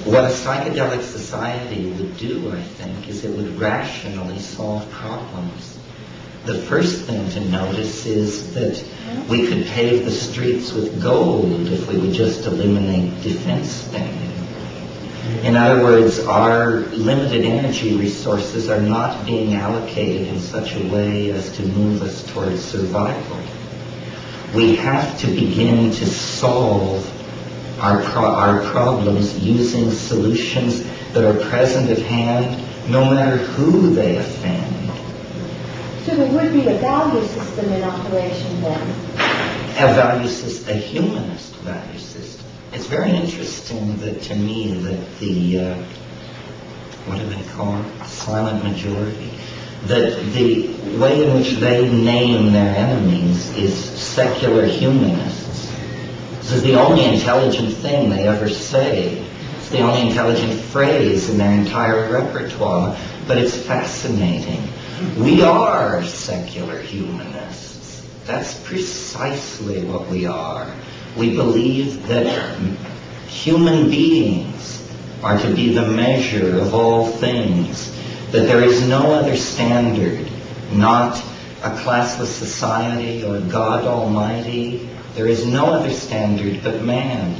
what a psychedelic society would do, I think, is it would rationally solve problems. The first thing to notice is that we could pave the streets with gold if we would just eliminate defense spending. In other words, our limited energy resources are not being allocated in such a way as to move us towards survival. We have to begin to solve our problems using solutions that are present at hand, no matter who they offend. So there would be a value system in operation then? A value system, a humanist value system. It's very interesting that, to me, that the, what do they call it, silent majority, that the way in which they name their enemies is secular humanists. This is the only intelligent thing they ever say. It's the only intelligent phrase in their entire repertoire, but it's fascinating. We are secular humanists. That's precisely what we are. We believe that human beings are to be the measure of all things, that there is no other standard, not a classless society or God Almighty. There is no other standard but man,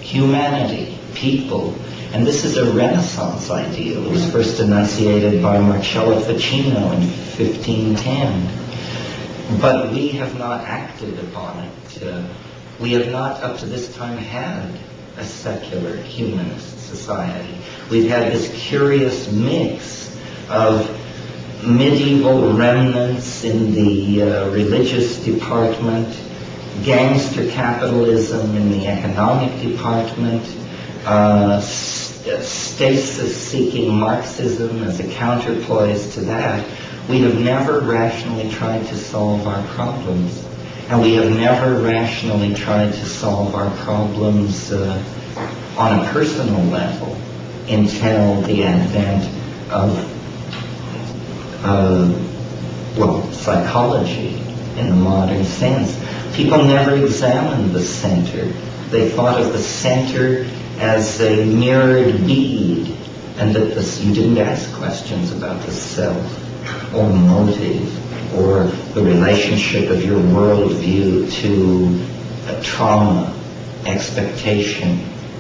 humanity, people. And this is a Renaissance ideal. It was first enunciated by Marcello Ficino in 1510. But we have not acted upon it. We have not, up to this time, had a secular humanist society. We've had this curious mix of medieval remnants in the religious department, gangster capitalism in the economic department, stasis-seeking Marxism as a counterpoise to that. We have never rationally tried to solve our problems. And we have never rationally tried to solve our problems on a personal level until the advent of, psychology in the modern sense. People never examined the center. They thought of the center as a mirrored bead, and that you didn't ask questions about the self or motive or the relationship of your worldview to trauma, expectation,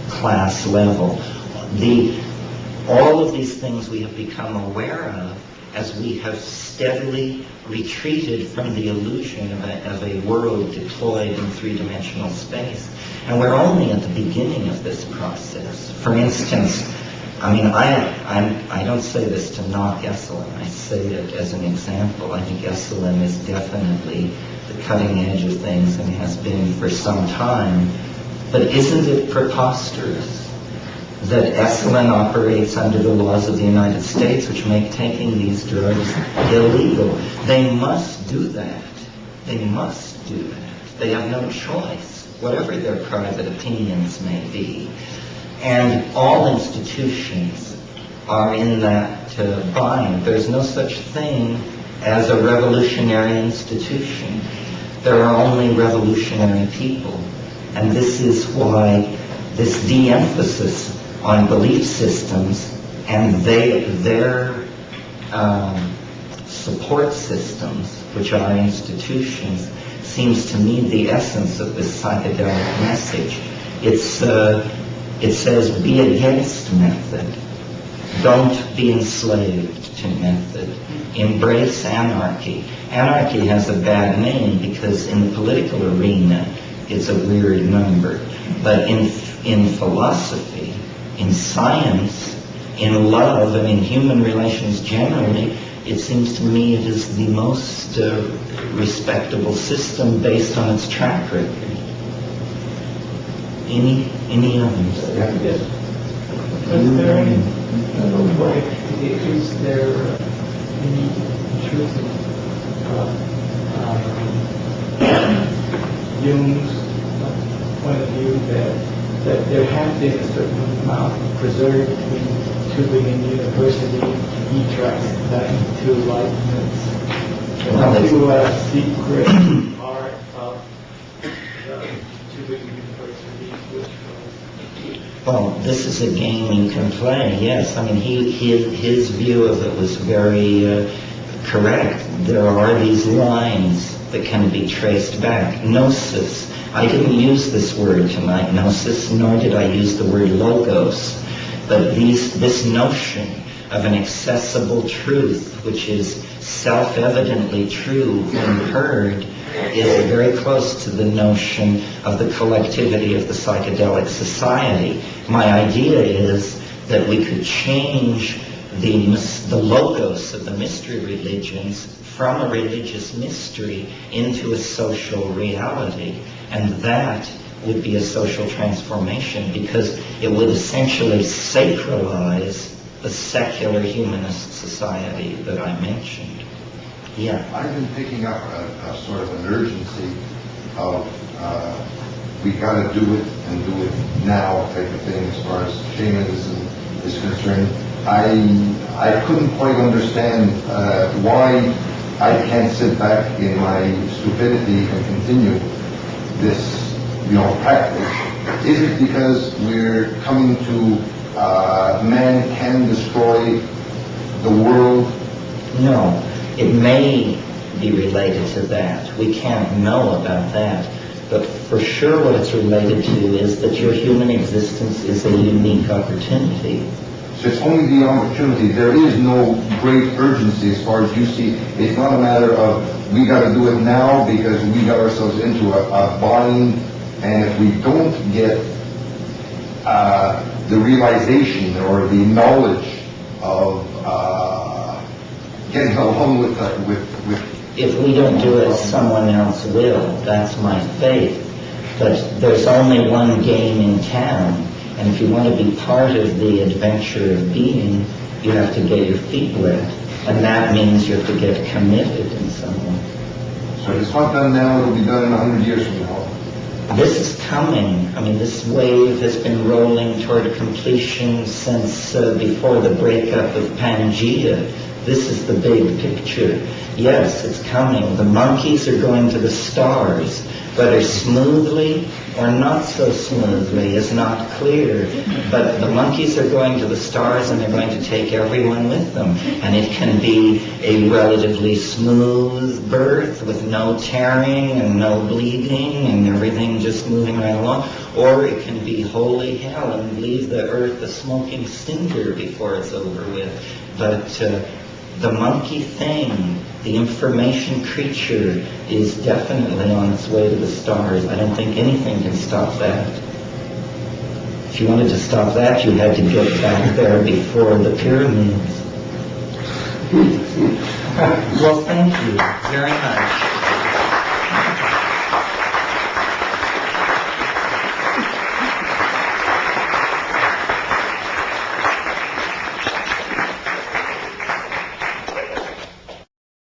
class level. All of these things we have become aware of as we have steadily retreated from the illusion of a world deployed in three-dimensional space. And we're only at the beginning of this process. For instance, I don't say this to knock Esalen. I say it as an example. I think Esalen is definitely the cutting edge of things and has been for some time. But isn't it preposterous that Esalen operates under the laws of the United States, which make taking these drugs illegal? They must do that. They must do that. They have no choice, whatever their private opinions may be. And all institutions are in that bind. There's no such thing as a revolutionary institution. There are only revolutionary people. And this is why this de-emphasis on belief systems and their support systems, which are institutions, seems to me the essence of this psychedelic message. It says, be against method. Don't be enslaved to method. Embrace anarchy. Anarchy has a bad name because in the political arena, it's a weird number. But in philosophy, in science, in love, and in human relations generally, it seems to me it is the most respectable system based on its track record. Any others? Yes. Is there any way, is there any intrusive Jung's point of view that there has been a certain amount preserved between Tübingen and University, he tracks that into Leibniz, to a secret part of the Tübingen University, which was Well, this is a game you can play, yes. I mean, his view of it was very correct. There are these lines that can be traced back. Gnosis. I didn't use this word tonight, gnosis, nor did I use the word logos. But this notion of an accessible truth, which is self-evidently true when heard, is very close to the notion of the collectivity of the psychedelic society. My idea is that we could change the logos of the mystery religions from a religious mystery into a social reality. And that would be a social transformation, because it would essentially sacralize the secular humanist society that I mentioned. Yeah. I've been picking up a sort of an urgency of we got to do it and do it now type of thing as far as shamanism is concerned. I couldn't quite understand why I can't sit back in my stupidity and continue this, practice. Is it because we're coming to man can destroy the world? No. It may be related to that. We can't know about that. But for sure what it's related to is that your human existence is a unique opportunity. So it's only the opportunity. There is no great urgency as far as you see. It's not a matter of we got to do it now because we got ourselves into a bind, and if we don't get the realization or the knowledge of getting along with if we don't do it, someone else will. That's my faith. But there's only one game in town, and if you want to be part of the adventure of being, you have to get your feet wet, and that means you have to get committed in some way. So if it's not done now, it'll be done in 100 years from now. This is coming. I mean, this wave has been rolling toward a completion since before the breakup of Pangea. This is the big picture. Yes, it's coming. The monkeys are going to the stars, whether smoothly or not so smoothly is not clear. But the monkeys are going to the stars, and they're going to take everyone with them. And it can be a relatively smooth birth with no tearing and no bleeding and everything just moving right along. Or it can be holy hell and leave the earth a smoking cinder before it's over with. But the monkey thing, the information creature, is definitely on its way to the stars. I don't think anything can stop that. If you wanted to stop that, you had to get back there before the pyramids. Well, thank you very much.